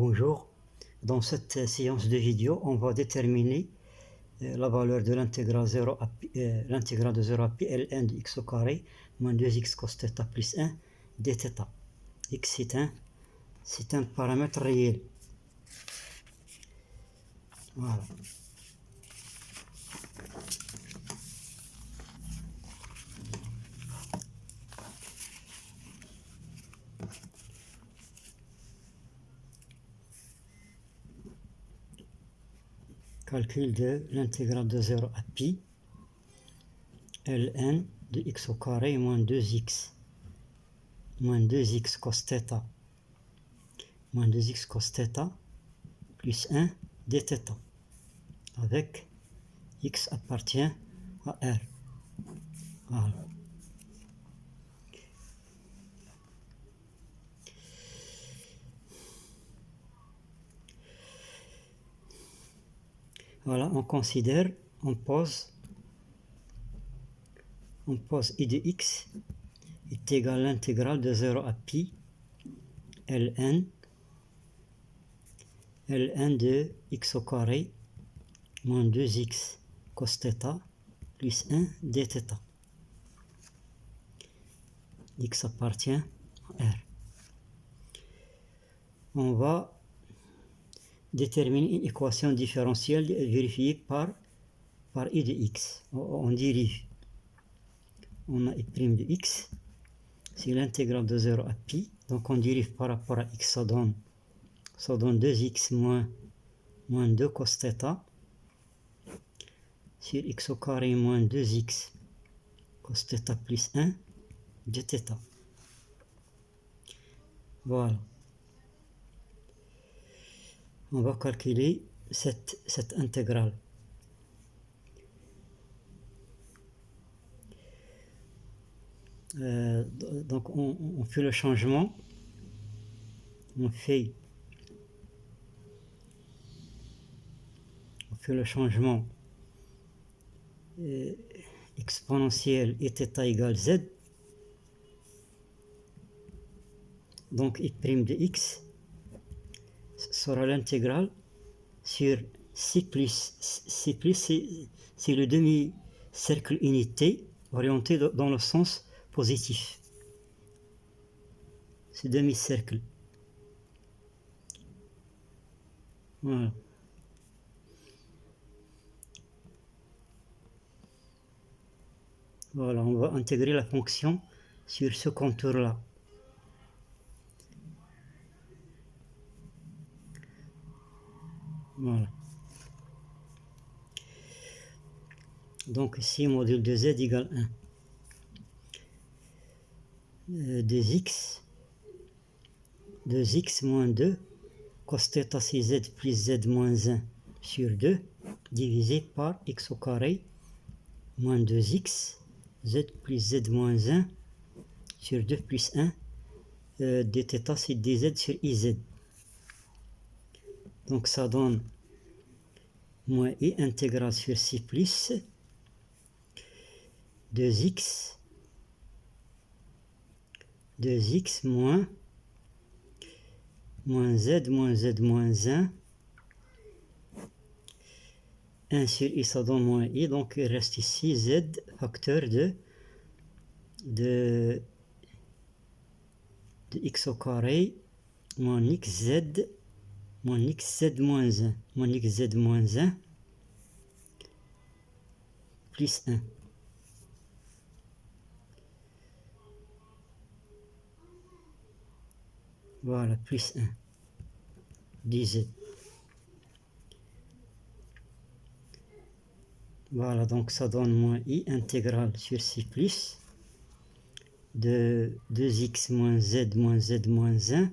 Bonjour, dans cette séance de vidéo, on va déterminer la valeur de l'intégrale de 0 à pi ln de x au carré moins 2x cos θ plus 1 dθ. X c'est un paramètre réel. Voilà. Calcul de l'intégrale de 0 à pi ln de x au carré moins 2x cos θ moins 2x cos θ plus 1 dθ avec x appartient à R. Voilà. Voilà, on considère, on pose I de x est égal à l'intégrale de 0 à pi ln de x au carré moins 2x cos θ plus 1 dθ. X appartient à R. On va déterminer une équation différentielle vérifiée par I de x. On dérive. On a I' de x, c'est l'intégrale de 0 à pi. Donc on dérive par rapport à x, ça donne 2x moins 2 cos θ sur x au carré moins 2x cos θ plus 1 dθ. Voilà. On va calculer cette intégrale. Donc on fait le changement. On fait le changement exponentiel et θ égale z. Donc I' de x sera l'intégrale sur C+, c'est le demi-cercle unité orienté dans le sens positif. Ce demi-cercle. Voilà. Voilà, on va intégrer la fonction sur ce contour-là. Voilà. Donc ici, module de z égale 1. 2x moins 2 cos θ c'est z plus z moins 1 sur 2 divisé par x au carré moins 2x z plus z moins 1 sur 2 plus 1 dθ c'est dz sur iz. Donc ça donne moins i intégrale sur c plus 2x moins z moins 1 sur i, ça donne moins i, donc il reste ici z facteur de x au carré moins xz moins 1 plus 1. Voilà, plus 1 dz. Voilà, donc ça donne moins i intégrale sur c plus de 2x moins z moins 1.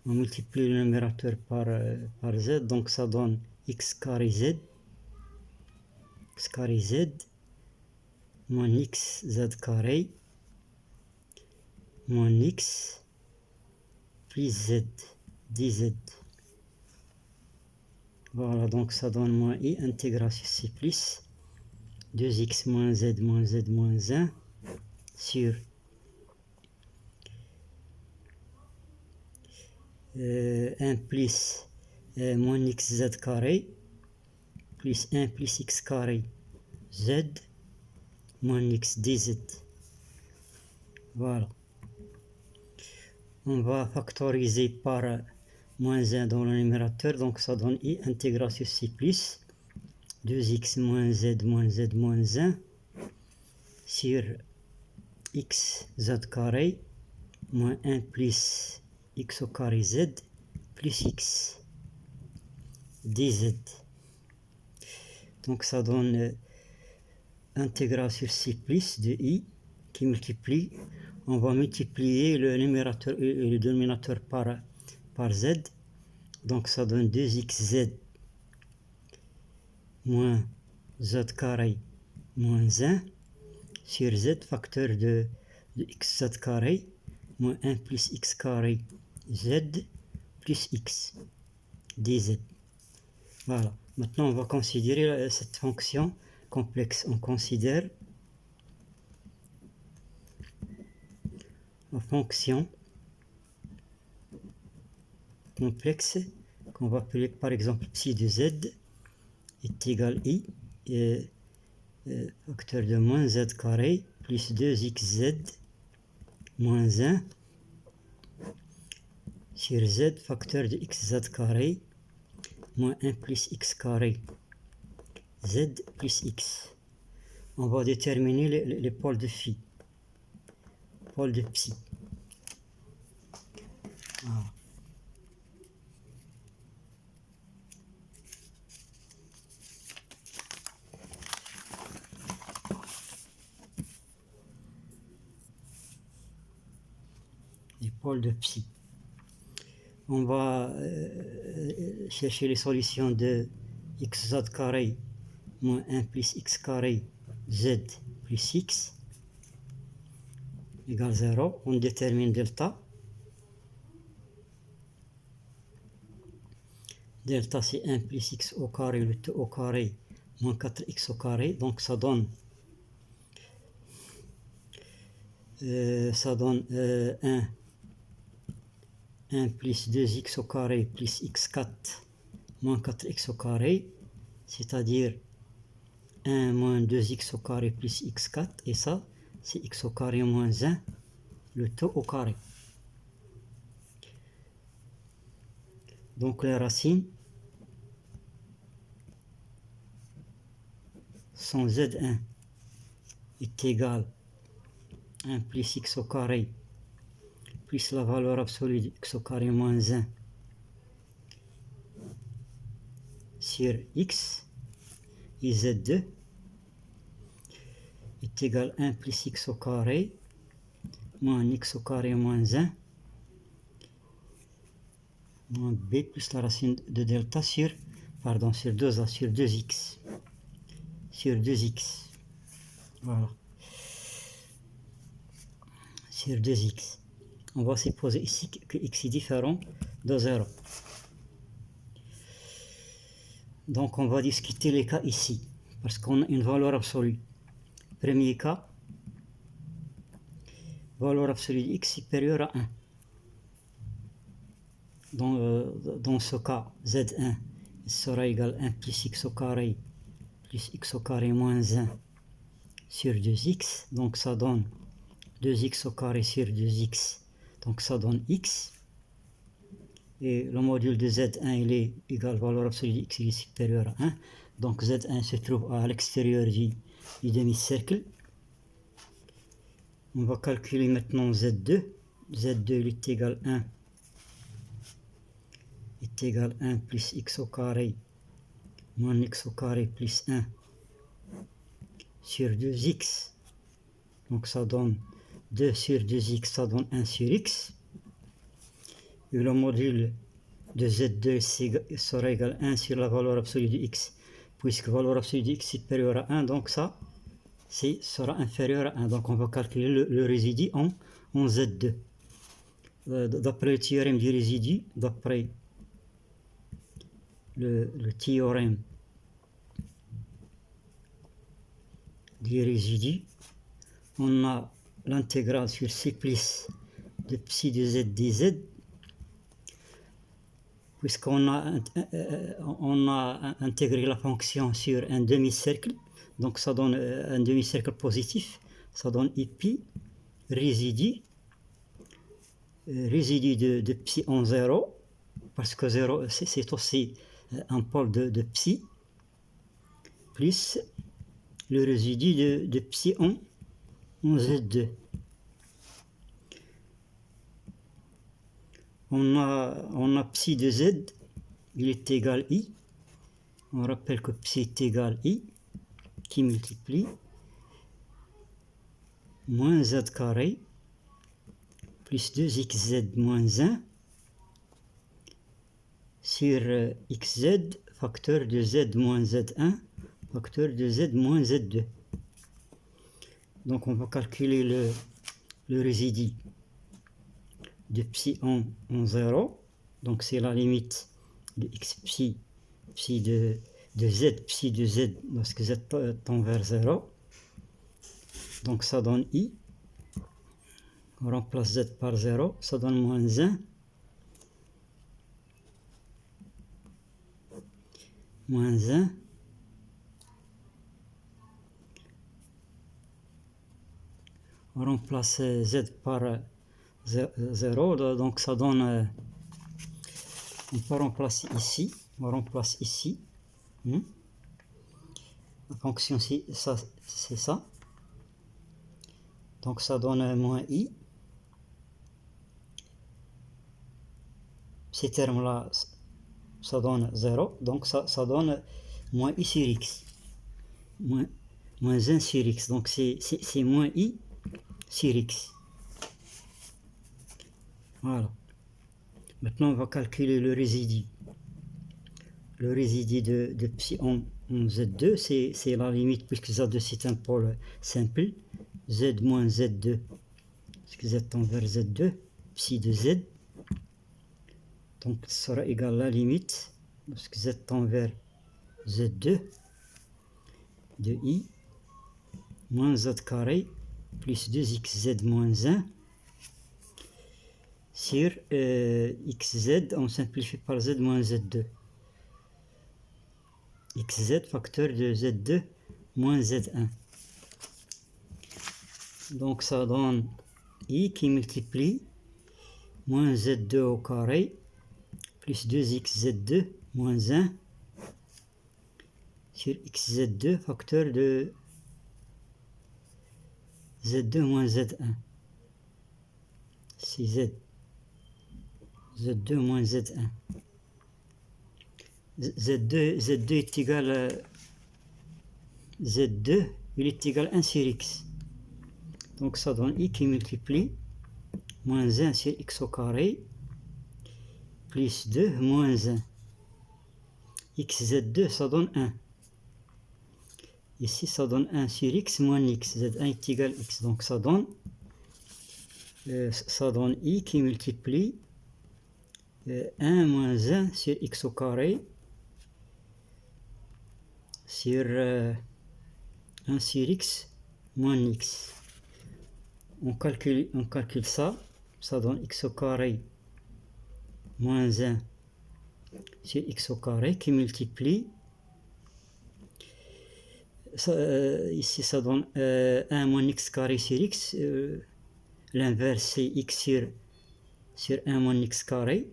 On multiplie le numérateur par z, donc ça donne x carré z moins x z carré moins x plus z dz. Voilà, donc ça donne moins i intégrale sur c plus 2x moins z moins 1 sur 1 plus moins xz carré plus 1 plus x carré z moins x dz. Voilà. On va factoriser par moins 1 dans le numérateur, donc ça donne i intégral sur c plus 2x moins z moins 1 sur x z carré moins 1 plus x au carré z plus x dz. Donc ça donne intégral sur c plus de i qui multiplie. On va multiplier le numérateur et le dénominateur par z. Donc ça donne 2xz moins z carré moins 1 sur z facteur de xz carré moins 1 plus x carré z plus x dz. Voilà. Maintenant, on va considérer cette fonction complexe. On considère la fonction complexe qu'on va appeler par exemple psi de z est égal I facteur de moins z carré plus 2xz moins 1 sur z facteur de xz carré moins 1 plus x carré z plus x. On va déterminer les pôles de phi, pôles de psi. Voilà. Les pôles de psi. On va chercher les solutions de xz carré moins 1 plus x carré z plus x égale 0. On détermine delta. Delta c'est 1 plus x au carré, le tout au carré, moins 4x au carré. Donc ça donne 1 plus 2x au carré plus x4 moins 4x au carré, c'est-à-dire 1 moins 2x au carré plus x4, et ça c'est x au carré moins 1, le tout au carré. Donc les racines sont z1 est égal à 1 plus x au carré plus la valeur absolue de x au carré moins 1 sur x, et z2 est égal à 1 plus x au carré moins x au carré moins 1 moins b plus la racine de delta sur 2a sur 2x sur 2x. Voilà. Sur 2x. On va supposer ici que x est différent de 0. Donc on va discuter les cas ici, parce qu'on a une valeur absolue. Premier cas, valeur absolue de x supérieure à 1. Dans ce cas, z1 sera égal à 1 plus x au carré plus x au carré moins 1 sur 2x. Donc ça donne 2x au carré sur 2x. Donc ça donne x. Et le module de z1 il est égal à la valeur absolue de x il est supérieur à 1. Donc z1 se trouve à l'extérieur du demi-cercle. On va calculer maintenant z2. Z2 il est égal à 1 est égal à 1 plus x au carré moins x au carré plus 1 sur 2x. Donc ça donne 2 sur 2x, ça donne 1 sur x. Et le module de z2 sera égal à 1 sur la valeur absolue de x, puisque la valeur absolue de x est supérieure à 1, donc ça sera inférieur à 1. Donc on va calculer le résidu en z2. D'après le théorème du résidu, d'après le théorème du résidu, on a l'intégrale sur c plus de psi de z dz puisqu'on on a intégré la fonction sur un demi-cercle, donc ça donne un demi-cercle positif, ça donne ipi résidu de psi en 0, parce que 0 c'est aussi un pôle de psi, plus le résidu de psi en Z2. On a psi de Z, il est égal I. On rappelle que psi est égal I, qui multiplie moins Z carré plus 2xz moins 1 sur xz facteur de z moins z1 facteur de z moins z2. Donc on va calculer le résidu de psi en 0. Donc c'est la limite de x psi de z lorsque z tend vers 0. Donc ça donne i. On remplace z par 0, ça donne moins 1. Moins 1. On remplace z par 0, donc ça donne... on peut remplacer ici. On remplace ici. La fonction c'est ça. Donc ça donne moins i. Ces termes-là, ça donne 0. Donc ça donne moins i sur x. Moins 1 sur x. Donc c'est moins i sur x. Voilà. Maintenant, on va calculer le résidu. Le résidu de psi en Z2, c'est la limite, puisque Z2 c'est un pôle simple. Z moins Z2, parce que Z tend vers Z2, psi de Z. Donc, ça sera égal à la limite, parce que Z tend vers Z2, de I, moins Z carré, plus 2xz moins 1, sur xz, on simplifie par z moins z2. xz facteur de z2 moins z1. Donc ça donne i qui multiplie moins z2 au carré plus 2xz2 moins 1 sur xz2 facteur de z2 moins z1. C'est z2 moins z1. Z2 est égal à Z2, il est égal à 1 sur x. Donc ça donne i qui multiplie moins 1 sur x au carré plus 2 moins 1. xz2 ça donne 1. Ici ça donne 1 sur x moins x. Z1 est égal à x. Donc ça donne i qui multiplie 1 moins 1 sur x au carré sur 1 sur x moins x. On calcule ça donne x au carré moins 1 sur x au carré qui multiplie, ici ça donne 1 moins x carré sur x, l'inverse c'est x sur 1 moins x carré,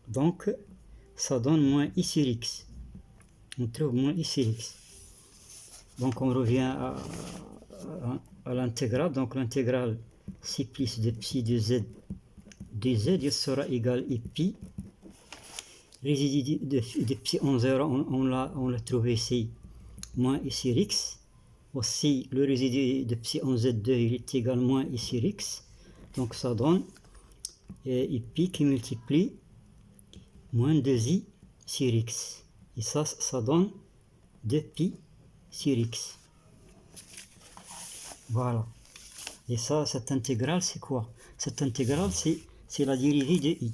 donc ça donne moins i sur x. On trouve moins i sur x. Donc on revient à l'intégrale. Donc l'intégrale c plus de psi de z il sera égal à pi. Résidu de psi en 0, on l'a trouvé ici, moins i sur x. Aussi le résidu de psi en z2 il est égal à moins i sur x. Donc ça donne pi qui multiplie moins 2i sur x. Et ça donne 2pi sur x. Voilà. Et ça, cette intégrale, c'est quoi? Cette intégrale, c'est la dérivée de i.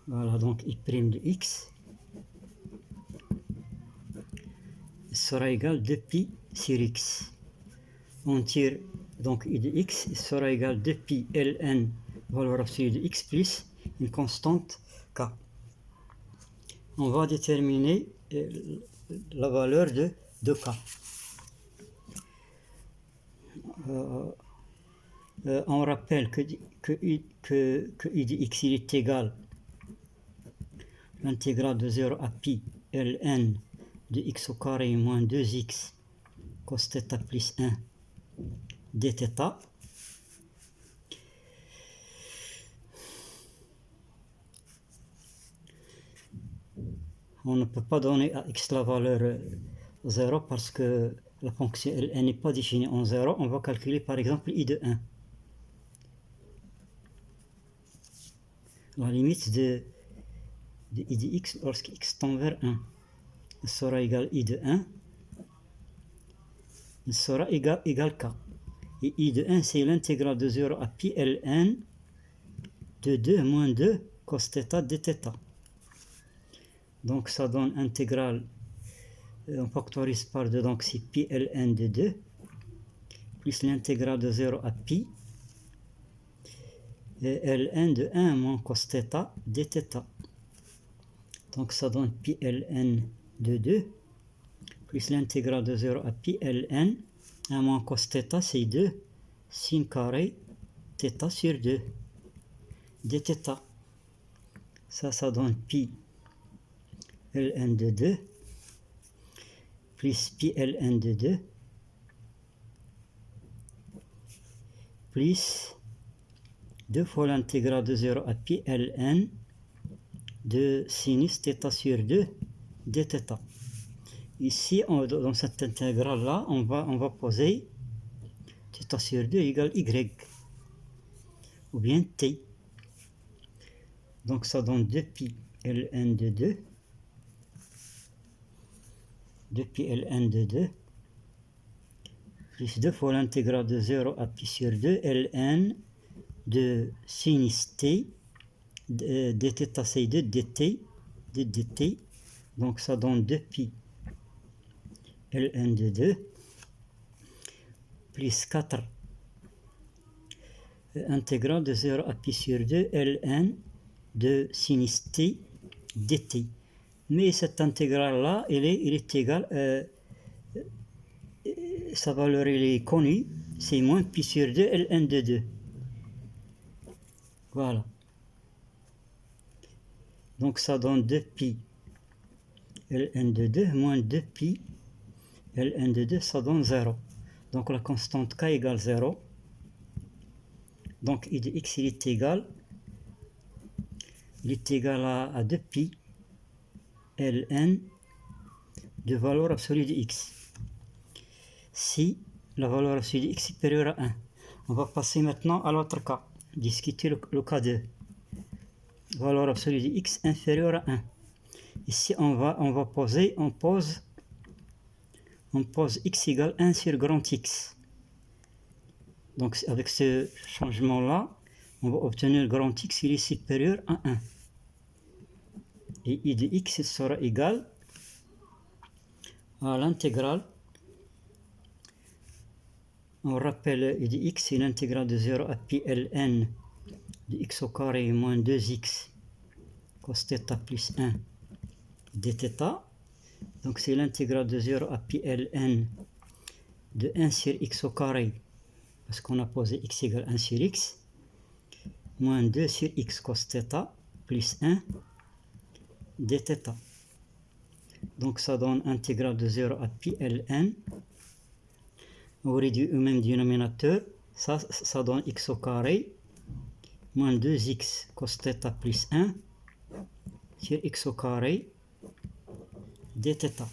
Voilà, donc i' de x sera égal à 2pi sur x. On tire donc I de x sera égal à 2 pi ln, valeur absolue de x, plus une constante k. On va déterminer la valeur de k. On rappelle que I de x il est égal à l'intégrale de 0 à pi ln de x au carré moins 2x cos θ plus 1 dθ. On ne peut pas donner à x la valeur 0 parce que la fonction ln n'est pas définie en 0. On va calculer par exemple I de 1. La limite de I de x lorsque x tend vers 1 sera égal à I de 1 sera égal k. Et I de 1 c'est l'intégrale de 0 à pi ln de 2 moins 2 cos θ dθ. Donc ça donne intégrale, on factorise par 2, donc c'est pi ln de 2 plus l'intégrale de 0 à pi ln de 1 moins cos θ dθ. Donc ça donne pi ln de 2 plus l'intégrale de 0 à pi ln 1 moins cos θ, c'est 2 sin carré θ sur 2 dθ. Ça donne pi ln de 2 plus pi ln de 2 plus 2 fois l'intégrale de 0 à pi ln de sinus θ sur 2 dθ. Ici, dans cette intégrale-là, on va poser θ sur 2 égale y, ou bien t. Donc ça donne 2 pi ln de 2, 2 pi ln de 2, plus 2 fois l'intégrale de 0 à pi sur 2, ln de sinus t, dθ c'est 2 dt, de dt. Donc ça donne 2 pi ln de 2 plus 4 intégrale de 0 à pi sur 2 ln de sinus t dt. Mais cette intégrale là elle est égale, sa valeur elle est connue, c'est moins pi sur 2 ln de 2. Voilà. Donc ça donne 2 pi ln de 2 moins 2 pi ln de 2, ça donne 0. Donc la constante k égale 0. Donc I de x il est égal à 2 pi ln de valeur absolue de x. Si la valeur absolue de x est supérieure à 1. On va passer maintenant à l'autre cas. Discuter le cas 2. Valeur absolue de x inférieure à 1. Ici on pose x égale 1 sur grand X. Donc avec ce changement-là, on va obtenir grand X, il est supérieur à 1. Et I de x sera égal à l'intégrale. On rappelle I de x, c'est l'intégrale de 0 à pi ln de x au carré moins 2x cos θ plus 1 dθ. Donc c'est l'intégrale de 0 à pi ln de 1 sur x au carré, parce qu'on a posé x égale 1 sur x, moins 2 sur x cos θ plus 1 dθ. Donc ça donne intégrale de 0 à pi ln. On réduit au même dénominateur, ça donne x au carré moins 2x cos θ plus 1 sur x au carré dθ.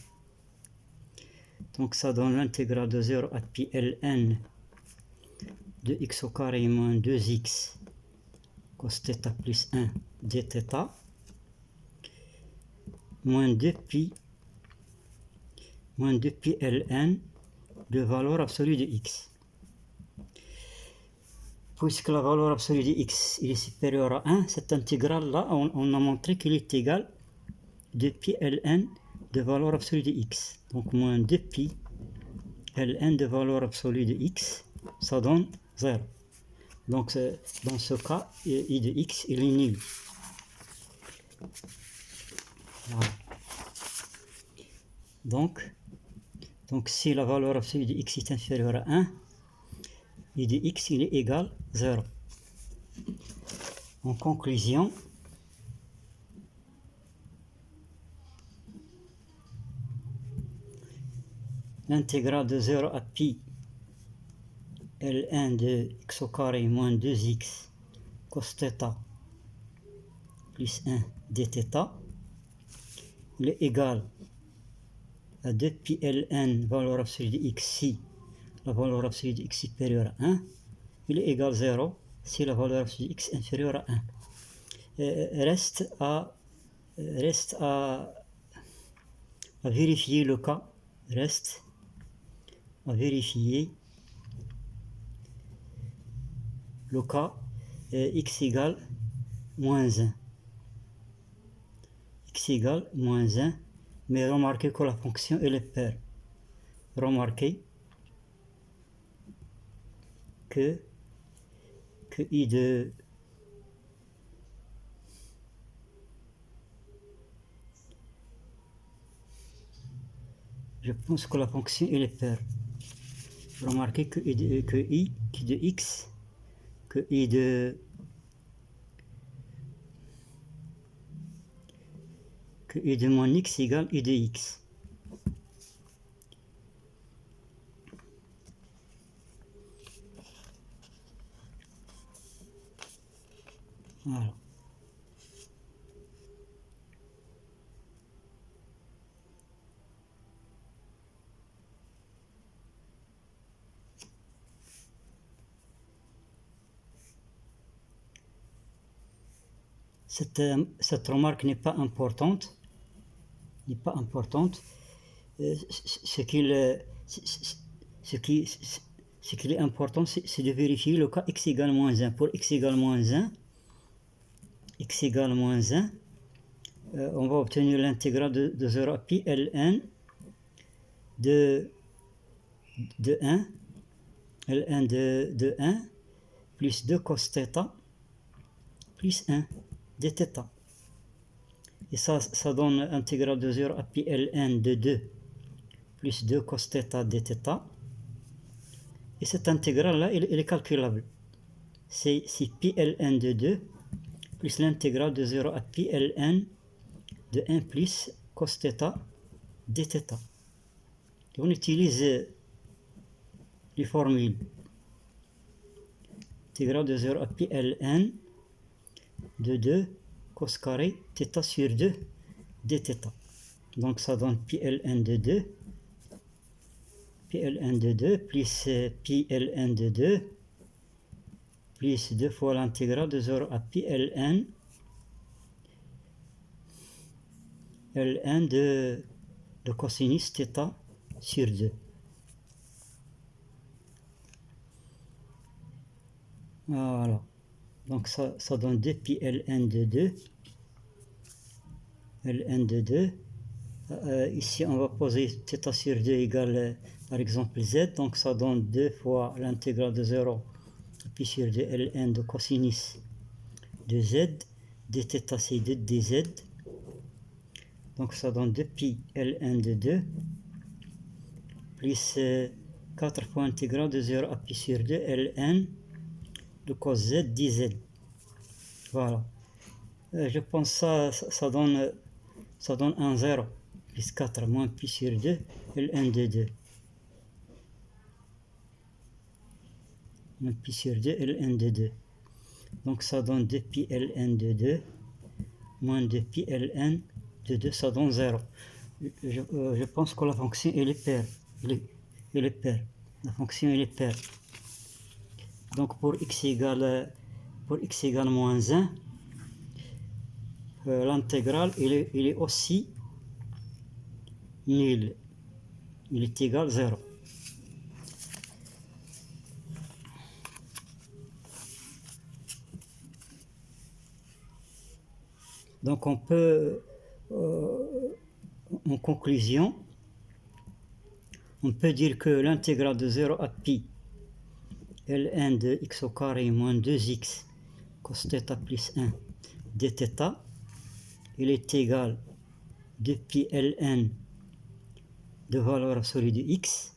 Donc ça donne l'intégrale de 0 à pi ln de x au carré moins 2x cos θ plus 1 dθ moins 2 pi ln de valeur absolue de x. Puisque la valeur absolue de x est supérieure à 1, cette intégrale-là, on a montré qu'il est égal à 2 pi ln de valeur absolue de x. Donc moins 2 pi ln de valeur absolue de x ça donne 0. Donc dans ce cas, I de x, il est nul. Voilà. Donc si la valeur absolue de x est inférieure à 1, I de x il est égal à 0. En conclusion, l'intégrale de 0 à pi Ln de x au carré moins 2x cos θ plus 1 dθ, il est égal à 2 pi Ln valeur absolue de x si la valeur absolue de x supérieure à 1, il est égal à 0 si la valeur absolue de x inférieure à 1. Reste à vérifier le cas, reste à vérifier le cas x égale moins 1. X égale moins 1, mais remarquez que la fonction elle est paire. Remarquez que I de je pense que la fonction elle est paire. Remarquez que I de x, que I de moins x égale I de x. Voilà. Cette remarque n'est pas importante. Ce qui est important, c'est de vérifier le cas x égale moins 1. Pour x égale moins 1, on va obtenir l'intégrale de 0 à pi Ln de 1, Ln de 1 plus 2 cos θ plus 1 dθ. Et ça donne l'intégrale de 0 à pi Ln de 2 plus 2 cos θ dθ. Et cette intégrale-là, elle est calculable. C'est pi Ln de 2 plus l'intégrale de 0 à pi Ln de 1 plus cos θ dθ. Et on utilise les formules. Intégrale de 0 à pi Ln de 2 cos carré θ sur 2 dθ. Donc ça donne pi Ln de 2 plus pi Ln de 2 plus 2 fois l'intégrale de 0 à pi Ln de cosinus θ sur 2. Voilà. Donc ça donne 2 pi Ln de 2. Ici, on va poser θ sur 2 égale, par exemple, z. Donc ça donne 2 fois l'intégrale de 0 pi sur 2 Ln de cosinus de z. dθ, c'est 2 dz. Donc ça donne 2 pi Ln de 2 plus 4 fois intégrale de 0 à pi sur 2 Ln de cos z dz. Voilà. Je pense que ça donne 1, 0 plus 4 moins pi sur 2 Ln de 2. Moins pi sur 2 Ln de 2. Donc ça donne 2 pi Ln de 2 moins 2 pi Ln de 2, ça donne 0. Je pense que la fonction elle est paire. La fonction elle est paire. Donc pour x égale moins 1, l'intégrale il est aussi nul. Il est égal à 0. Donc on peut, en conclusion, on peut dire que l'intégrale de 0 à pi ln de x au carré moins 2x cos θ plus 1 dθ, il est égal depuis ln de valeur absolue de x,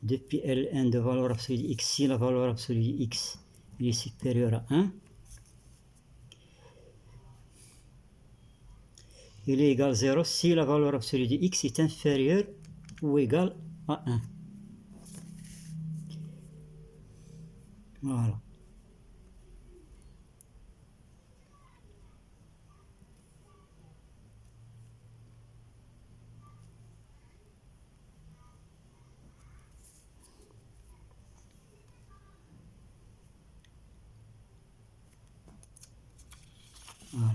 depuis ln de valeur absolue de x, si la valeur absolue de x est supérieure à 1, il est égal à 0 si la valeur absolue de x est inférieure ou égale à 1. Voilà. Voilà.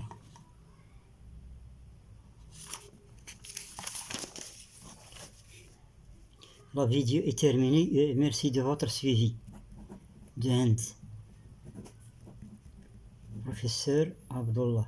La vidéo est terminée et merci de votre suivi. De Professeur Abdullah.